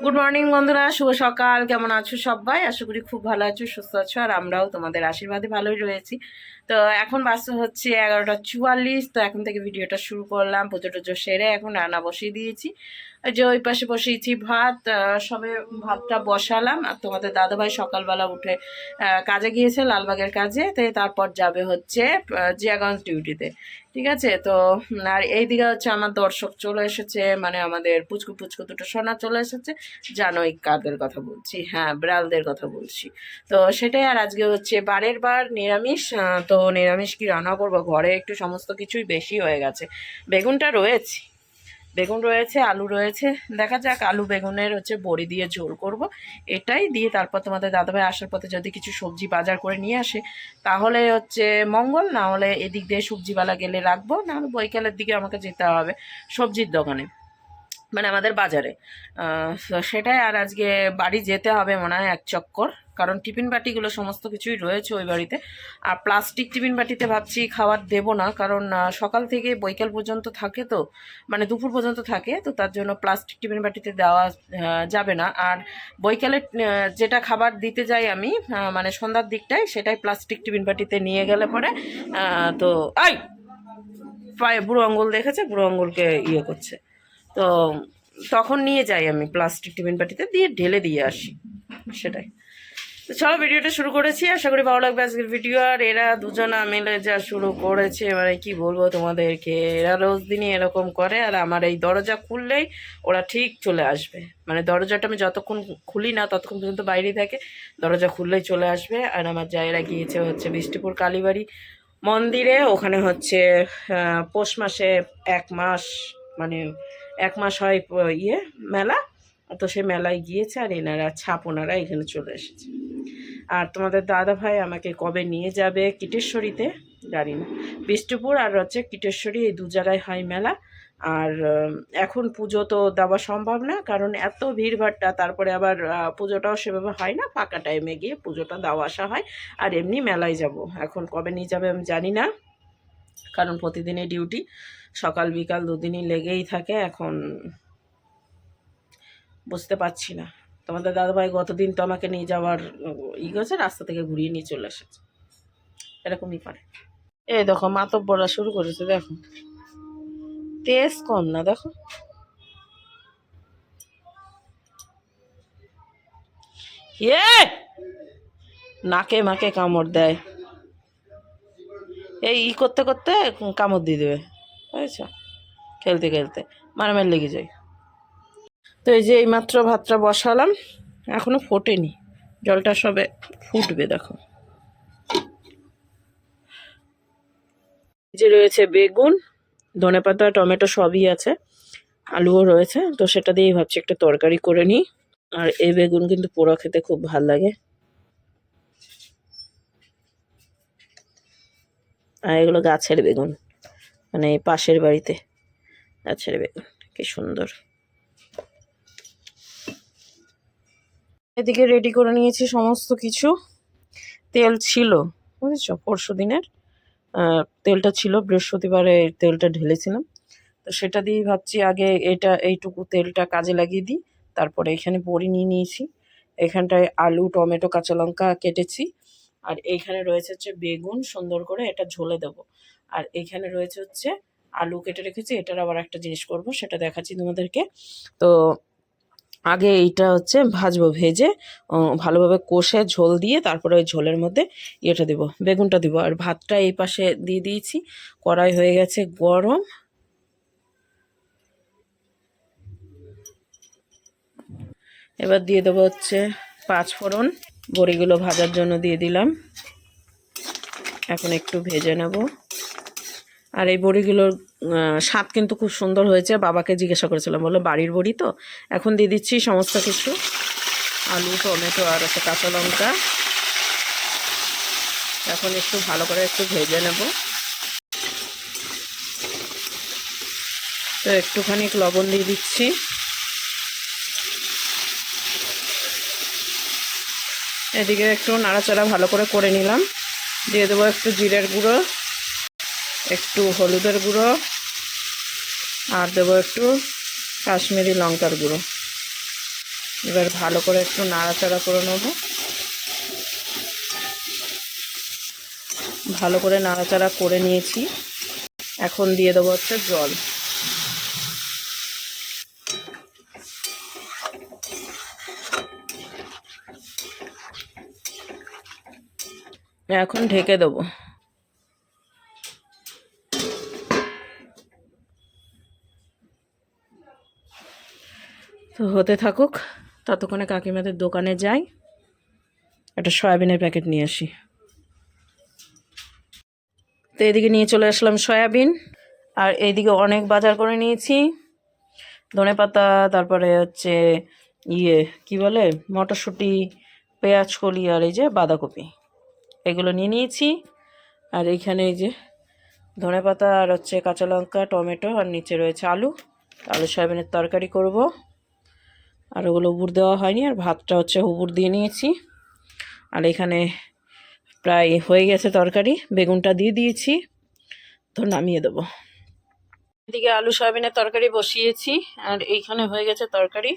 Good morning বন্ধুরা, শুভ সকাল। কেমন আছো সবাই? আশা করি খুব ভালো আছো, সুস্থ আছো, আর আমরাও তোমাদের আশীর্বাদে ভালোই রয়েছি। তো এখন বাজতে হচ্ছে 11:44। তো এখন থেকে ভিডিওটা শুরু করলাম। পুজো টুজো সেরে এখন রান্না বসিয়ে দিয়েছি। ওই যে ওই পাশে বসিয়েছি ভাত। সবে ভাতটা বসালাম। আর তোমাদের দাদাভাই সকালবেলা উঠে কাজে গিয়েছে, লালবাগের কাজে। তারপর যাবে হচ্ছে জিয়াগঞ্জ ডিউটিতে। ঠিক আছে। তো আর এইদিকে হচ্ছে আমার দর্শক চলে এসেছে, মানে আমাদের পুচকু পুচকু দুটো সোনা চলে এসেছে। জানোই কাদের কথা বলছি, হ্যাঁ বিড়ালদের কথা বলছি। তো সেটাই। আর আজকে হচ্ছে বারের বার নিরামিষ। তো নিরামিষ কি রান্না করবো, ঘরে একটু সমস্ত কিছুই বেশি হয়ে গেছে। বেগুন রয়েছে, আলু রয়েছে। দেখা যাক, আলু বেগুনের হচ্ছে বড়ি দিয়ে ঝোল করব। এটাই দিয়ে তারপর তোমাদের দাদাভাই আসার পথে যদি কিছু সবজি বাজার করে নিয়ে আসে তাহলে হচ্ছে মঙ্গল, না হলে এদিক দিয়ে সবজিওয়ালা গেলে রাখবো, না হলে বৈকালের দিকে আমাকে যেতে হবে সবজির দোকানে, মানে আমাদের বাজারে। তো সেটাই। আর আজকে বাড়ি যেতে হবে মনে হয় এক চক্কর, কারণ টিফিন বাটিগুলো সমস্ত কিছুই রয়েছে ওই বাড়িতে। আর প্লাস্টিক টিফিন বাটিতে ভাবছি খাবার দেবো না, কারণ সকাল থেকে বৈকাল পর্যন্ত থাকে, তো মানে দুপুর পর্যন্ত থাকে, তো তার জন্য প্লাস্টিক টিফিন বাটিতে দেওয়া যাবে না। আর বৈকালে যেটা খাবার দিতে যাই আমি, মানে সন্ধ্যার দিকটায়, সেটাই প্লাস্টিক টিফিন বাটিতে নিয়ে গেলে পরে তো পায়ে বুড়ো আঙ্গুল দেখেছে, বুড়ো আঙ্গুলকে ইয়ে করছে, তো তখন নিয়ে যাই আমি প্লাস্টিক টিফিন বাটিতে, দিয়ে ঢেলে দিয়ে আসি, সেটাই। তো চলো ভিডিওটা শুরু করেছি, আশা করি ভালো লাগবে আজকের ভিডিও। আর এরা দুজনা মিলে যা শুরু করেছে, মানে কি বলবো তোমাদেরকে, এরা রোজ দিনই এরকম করে। আর আমার এই দরজা খুললেই ওরা ঠিক চলে আসবে, মানে দরজাটা আমি যতক্ষণ খুলি না ততক্ষণ পর্যন্ত বাইরেই থাকে, দরজা খুললেই চলে আসবে। আর আমার জায়েরা গিয়েছে হচ্ছে বিষ্টিপুর কালীবাড়ি মন্দিরে, ওখানে হচ্ছে পৌষ মাসে 1 মাস, মানে 1 মাস হয় মেলা। তো সে মেলায় গিয়েছে, আর এনারা ছাপোনারা এখানে চলে এসেছে। আর তোমাদের দাদা ভাই আমাকে কবে নিয়ে যাবে কিটেশ্বরীতে জানি না। বিষ্ণুপুর আর হচ্ছে কিটেশ্বরী, এই দু জায়গায় হয় মেলা। আর এখন পুজো তো দেওয়া সম্ভব না, কারণ এত ভিড়ভাট্টা, তারপরে আবার পুজোটাও সেভাবে হয় না, ফাঁকা টাইমে গিয়ে পুজোটা দেওয়া আসা হয়। আর এমনি মেলায় যাব, এখন কবে নিয়ে যাবে আমি জানি না, কারণ প্রতিদিনই ডিউটি, সকাল বিকাল দুদিনই লেগেই থাকে। এখন বুঝতে পারছি না। তোমাদের দাদাভাই গতদিন তো আমাকে নিয়ে যাওয়ার করেছে, রাস্তা থেকে ঘুরিয়ে নিয়ে চলে এসেছে, এরকমই করে। এই দেখো মাতব্বরা শুরু করেছে, দেখো তেজ কম না, দেখো নাকে মাকে কামড় দেয়, এই করতে করতে কামড় দিয়ে দেবে, বুঝেছ, খেলতে খেলতে মারামারি লেগে যায়। তো এই যে এইমাত্র ভাতটা বসালাম, এখনো ফোটেনি, জলটা সবে ফুটবে। দেখো যে রয়েছে বেগুন, ধনেপাতা, টমেটো সবই আছে, আলুও রয়েছে, তো সেটা দিয়েই ভাবছি একটা তরকারি করে নিই। আর এই বেগুন কিন্তু পোড়া খেতে খুব ভাল লাগে। আর এগুলো গাছের বেগুন, মানে এই পাশের বাড়িতে গাছের বেগুন, কি সুন্দর। এদিকে রেডি করে নিয়েছি সমস্ত কিছু। তেল ছিল, বুঝেছো, পরশু দিনের তেলটা ছিল, বৃহস্পতিবারে তেলটা ঢেলেছিলাম। তো সেটা দিয়েই ভাবছি আগে এইটুকু তেলটা কাজে লাগিয়ে দিই। তারপরে এখানে বড়ি নিয়ে নিয়েছি, এখানটায় আলু, টমেটো, কাঁচা লঙ্কা কেটেছি। আর এইখানে রয়েছে হচ্ছে বেগুন, সুন্দর করে এটা ঝোলে দেবো। আর এইখানে রয়েছে হচ্ছে আলু কেটে রেখেছি, এটার আবার একটা জিনিস করব, সেটা দেখাচ্ছি তোমাদেরকে। তো আগে এইটা হচ্ছে ভাজবো, ভেজে ভালোভাবে কষে ঝোল দিয়ে তারপরে ওই ঝোলের মধ্যে ইয়েটা দেবো, বেগুনটা দেবো। আর ভাতটা এই পাশে দিয়ে দিয়েছি, কড়াই হয়ে গেছে গরম। এবার দিয়ে দেবো হচ্ছে 5 ফোড়ন, বড়িগুলো ভাজার জন্য দিয়ে দিলাম, এখন একটু ভেজে নেব। আর এই বড়িগুলোর স্বাদ কিন্তু খুব সুন্দর হয়েছে, বাবাকে জিজ্ঞাসা করেছিলাম, বললো বাড়ির বড়ি তো। এখন দিয়ে দিচ্ছি সমস্ত কিছু, আলু, টমেটো আর একটা কাঁচা লঙ্কা। এখন একটু ভালো করে একটু ভেজে নেব। তো একটুখানি লবণ দিয়ে দিচ্ছি, এদিকে একটু নাড়াচাড়া ভালো করে নিলাম। দিয়ে দেবো একটু জিরের গুঁড়ো, একটু হলুদের গুঁড়ো, আর দেবো একটু কাশ্মীরি লঙ্কার গুঁড়ো। এবার ভালো করে একটু নাড়াচাড়া করে নেব। ভালো করে নাড়াচাড়া করে নিয়েছি। এখন দিয়ে দেবো হচ্ছে জল। এখন ঢেকে দেবো। তো হতে থাকুক, ততক্ষণে কাকিমাদের দোকানে যাই, একটা সয়াবিনের প্যাকেট নিয়ে আসি। তো এদিকে নিয়ে চলে আসলাম সয়াবিন, আর এইদিকে অনেক বাজার করে নিয়েছি। ধনেপাতা, তারপরে হচ্ছে কি বলে মটরশুঁটি, পেঁয়াজ কলি, আর এই যে বাঁধাকপি, এগুলো নিয়ে নিয়েছি। আর এইখানে এই যে ধনেপাতা, আর হচ্ছে কাঁচা লঙ্কা, টমেটো, আর নিচে রয়েছে আলু। আলু সয়াবিনের তরকারি করব। আর ওগুলো উবুর দেওয়া হয়নি, আর ভাতটা হচ্ছে উবুর দিয়ে নিয়েছি। আর এখানে প্রায় হয়ে গেছে তরকারি, বেগুনটা দিয়ে দিয়েছি, তো নামিয়ে দেবো। এদিকে আলু সয়াবিনের তরকারি বসিয়েছি, আর এইখানে হয়ে গেছে তরকারি।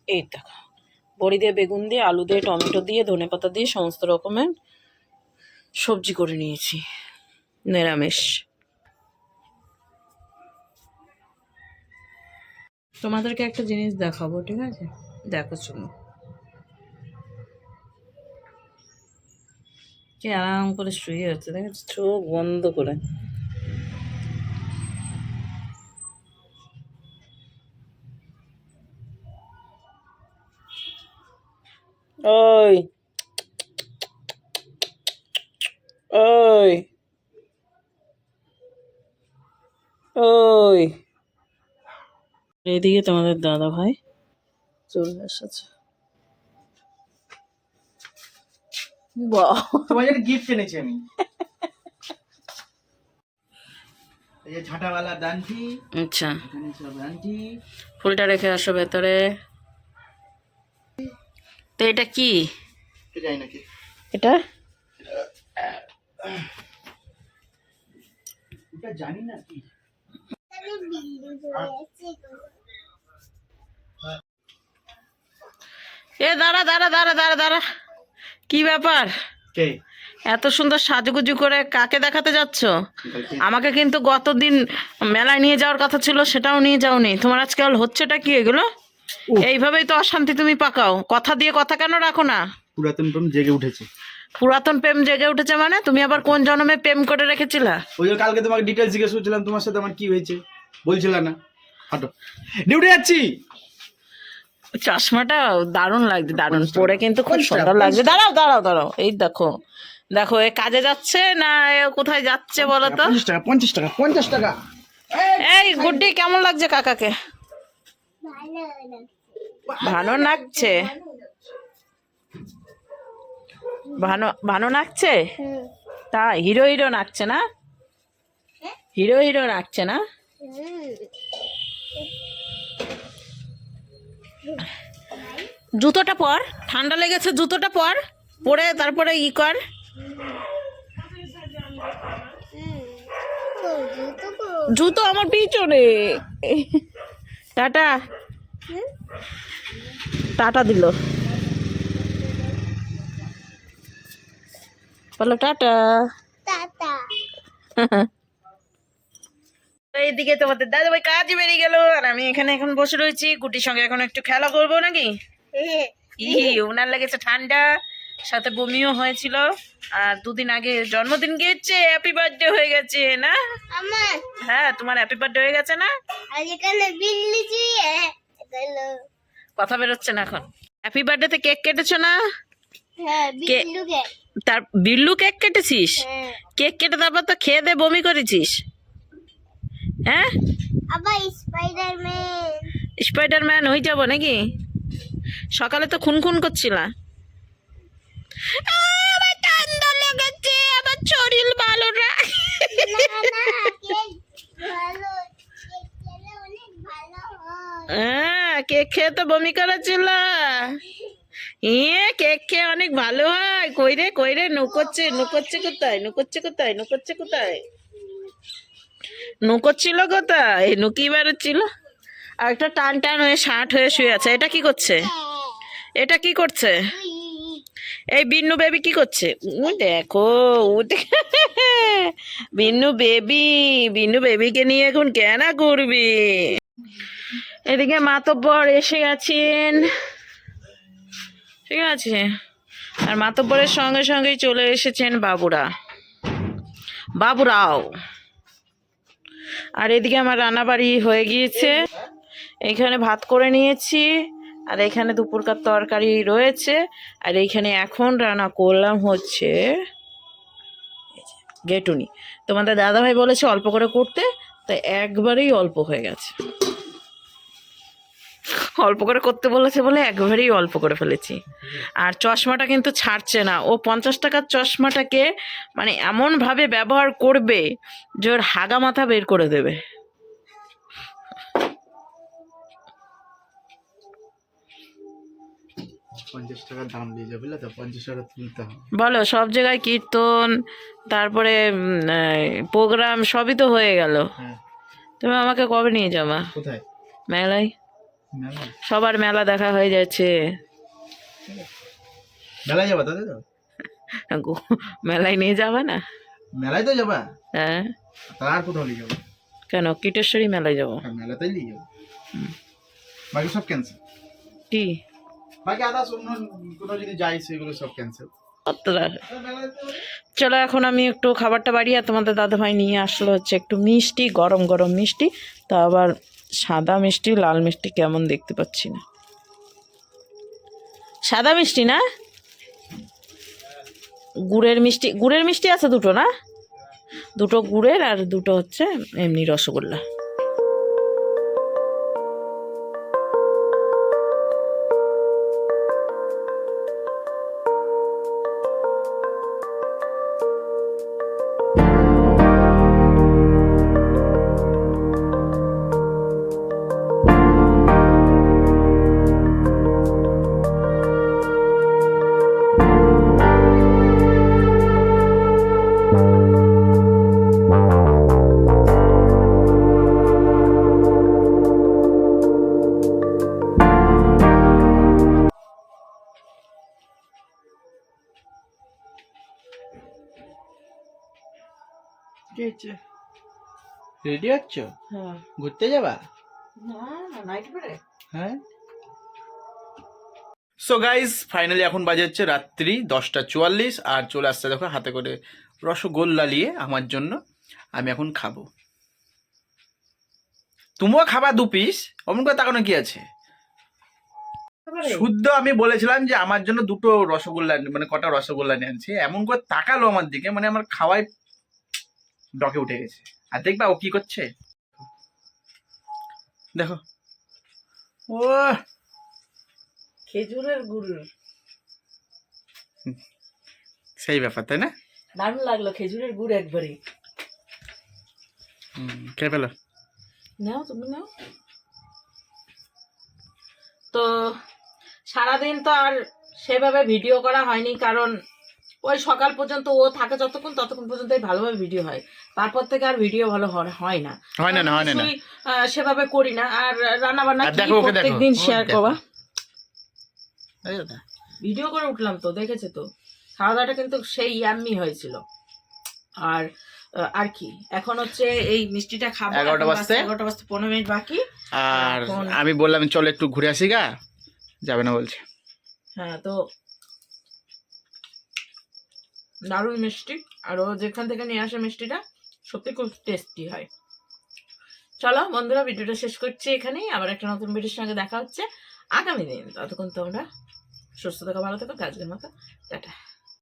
এই দেখো, বড়ি দিয়ে, বেগুন দিয়ে, আলু দিয়ে, টমেটো দিয়ে, ধনেপাতা দিয়ে সমস্ত রকমের সবজি করে নিয়েছি, নিরামিষ। তোমাদেরকে একটা জিনিস দেখাবো, ঠিক আছে? দেখো, শুনো। কি আরাম করে শুয়ে আছে, দেখেছো? চোখ বন্ধ করে। ওই ওই ওই এদিকে তোমাদের দাদা ভাই চলে এসেছে। বাহ, তোমার জন্য গিফট এনেছি আমি। এই যে ঝাঁটাওয়ালা দানটি। আচ্ছা, এখানে সব দানটি। ফুলটা রেখে আসো ভেতরে। তো এটা কি? জানি নাকি এটা এটা জানি না কি। এ দাঁড়া দাঁড়া দাঁড়া দাঁড়া দাঁড়া, কি ব্যাপার? কে? এত সুন্দর সাজুগুজু করে কাকে দেখাতে যাচ্ছ? আমাকে কিন্তু গতদিন মেলায় নিয়ে যাওয়ার কথা ছিল, সেটাও নিয়ে যাওনি। তোমার আজকাল হচ্ছেটা কি এগুলো? এইভাবেই তো অশান্তি তুমি পাকাও। কথা দিয়ে কথা কেন রাখো না? পুরাতন প্রেম জেগে উঠেছে। পুরাতন প্রেম জেগে উঠেছে মানে? তুমি আবার কোন জন্মে প্রেম করে রেখেছিলা? ওই যে কালকে তোমাকে ডিটেলস জিজ্ঞেস করছিলাম তোমার সাথে আমার কি হয়েছে, বলছিলা না? হাঁটো, ডিউটি যাচ্ছি। চশমাটা দারুণ লাগছে, দারুণ পরে কিন্তু খুব সুন্দর লাগছে। দাঁড়াও দাঁড়াও দাঁড়াও, এই দেখো দেখো, এ কাজে যাচ্ছে না এ কোথায় যাচ্ছে বলো তো? 50 টাকা 50 টাকা 50 টাকা। এই গুড্ডি, কেমন লাগছে কাকাকে? ভালো লাগছে? ভালো ভালো লাগছে? তা হিরো হিরো নাচছে না? হিরো হিরো নাচছে না? জুতোটা পর, ঠান্ডা লেগেছে, জুতোটা পর, পরে তারপরে কর। জুতো আমার পিছনে। টাটা, টাটা দিল, বলো টাটা। এইদিকে তোমাদের দাদা ভাই কাজে বেরিয়ে গেল, আর আমি এখানে এখন বসে রয়েছি। গুটির সঙ্গে এখন একটু খেলা করবো নাকি? ওনার লেগেছে ঠান্ডা, সাথে বমিও হয়েছিল, আর দুদিন আগে জন্মদিন গিয়েছে, হ্যাপি বার্থডে হয়ে গেছে না? হ্যাঁ, তোমার হ্যাপি বার্থডে হয়ে গেছে না? কথা বেরোচ্ছে না এখন। হ্যাপি বার্থডে তে কেক কেটেছো না? তার বিল্লু কেক কেটেছিস? কেক কেটে তারপর তো খেয়ে দে বমি করেছিস, হ্যাঁ? স্পাইডারম্যান হয়ে যাবো নাকি? সকালে তো খুন খুন করছিলা। আমার ঠান্ডা লেগেছে, আমার শরীর ভালো না। হ্যাঁ, কেক খেয়ে তো বমি করেছিল। কেক খেয়ে অনেক ভালো হয়। কইরে কইরে নুকোচ্ছে, নুকোচ্ছে কোথায়, নুকোচ্ছে কোথায়, নুকোচ্ছে কোথায়, নুকোচ্ছিল কোথায়? নুকি বেরোচ্ছিল। আর একটা টান টান হয়ে শার্ট হয়ে শুয়ে আছে। এটা কি করছে? এটা কি করছে? এই বিন্নু বেবি কি করছে? দেখো বিন্নু বেবি, বিন্নু বেবিকে নিয়ে এখন কেন করবি? এদিকে মাতব্বর এসে গেছেন, ঠিক আছে। আর মাতব্বরের সঙ্গে সঙ্গেই চলে এসেছেন বাবুরাও। আর এদিকে আমার রান্নাবাড়ি হয়ে গিয়েছে, এইখানে ভাত করে নিয়েছি, আর এখানে দুপুরকার তরকারি রয়েছে। আর এইখানে এখন রান্না করলাম হচ্ছে গেটুনি। তোমাদের দাদাভাই বলেছে অল্প করে করতে, তাই একবারেই অল্প হয়ে গেছে। অল্প করে করতে বলেছে বলে একবারেই অল্প করে ফেলেছি। আর চশমাটা কিন্তু ছাড়ছে না। ও 50 টাকার চশমাটাকে মানে এমনভাবে ব্যবহার করবে যে ওর হাগা মাথা বের করে দেবে। 50 টাকার দাম নিয়ে যাবে, বুঝলে তো? 50 টাকা তুলতে হবে। বলো, সব জায়গায় কীর্তন, তারপরে প্রোগ্রাম সবই তো হয়ে গেল। হ্যাঁ। তুমি আমাকে কবে নিয়ে যাবা? কোথায়? মেলায়। মেলায়? সবার মেলা দেখা হয়ে যাচ্ছে। মেলায় যাবা তাহলে তো? মেলায় নিয়ে যাবে না? মেলায় তো যাবা। হ্যাঁ। তাহলে আর কোথাও নিয়ে যাবো? কেন, কীটেশ্বরী মেলায় যাবো। মেলাতেই নিয়ে যাবো। বাকি সব ক্যান্সেল। কি বাকি আদার্স অন্য কোথাও যদি যাই সেগুলো সব ক্যান্সেল। চলো, এখন আমি একটু খাবারটা বাড়িয়ে, তোমাদের দাদাভাই নিয়ে আসলো হচ্ছে একটু মিষ্টি, গরম গরম মিষ্টি। তা আবার সাদা মিষ্টি, লাল মিষ্টি কেমন দেখতে পাচ্ছি না। সাদা মিষ্টি না, গুড়ের মিষ্টি। গুড়ের মিষ্টি আছে দুটো না? দুটো গুড়ের আর দুটো হচ্ছে এমনি রসগোল্লা। রেডি হচ্ছ? হ্যাঁ। ঘুরতে যাবা? হ্যাঁ। সো গাইস, ফাইনালি এখন বাজে হচ্ছে রাত্রি 10:44 আর চলে আসছে দেখো হাতে করে রসগোল্লা নিয়ে আমার জন্য। আমি এখন খাবো, তুমিও খাবা 2 পিস। অমন করে তাকানো কি আছে? শুদ্ধ আমি বলেছিলাম যে আমার জন্য 2টো রসগোল্লা, মানে কটা রসগোল্লা নিয়ে আনছি। এমন করে তাকালো আমার দিকে, মানে আমার খাওয়াই ডকে উঠে গেছে। আর দেখবা ও কি করছে, দেখো। ও খেজুরের গুড়, সেই ব্যাপার, তাই না? দারুণ লাগলো খেজুরের গুড় একবারে। খেয়ে ফেলো। নাও, তুমি নাও। তো সারাদিন তো আর সেভাবে ভিডিও করা হয়নি, কারণ ওই সকাল পর্যন্ত ও থাকে যতক্ষণ, ততক্ষণ পর্যন্তই ভালোভাবে ভিডিও হয়। তারপর থেকে আর ভিডিও ভালো হয় না। সেভাবে করি না। আর রান্না বান্না প্রত্যেকদিন শেয়ার করবা। ভিডিও করে উঠলাম তো, দেখেছে তো। খাওয়া দাওয়াটা কিন্তু সেই ইয়াম্মি হয়েছিল। আর আর কি, এখন হচ্ছে এই মিষ্টিটা খাবো। 11টা বাজতে 15 মিনিট বাকি। আর আমি বললাম চলো একটু ঘুরে আসি গা, যাবে না বলছে। হ্যাঁ, তো দারুণ মিষ্টি। আর ও যেখান থেকে নিয়ে আসে মিষ্টিটা সত্যি খুব টেস্টি হয়। চলো বন্ধুরা, ভিডিওটা শেষ করছি এখানেই। আবার একটা নতুন ভিডিওর সঙ্গে দেখা হচ্ছে আগামী দিন। ততক্ষণ তোমরা সুস্থ থাকো, ভালো থাকো, কাজের মতো টাটা।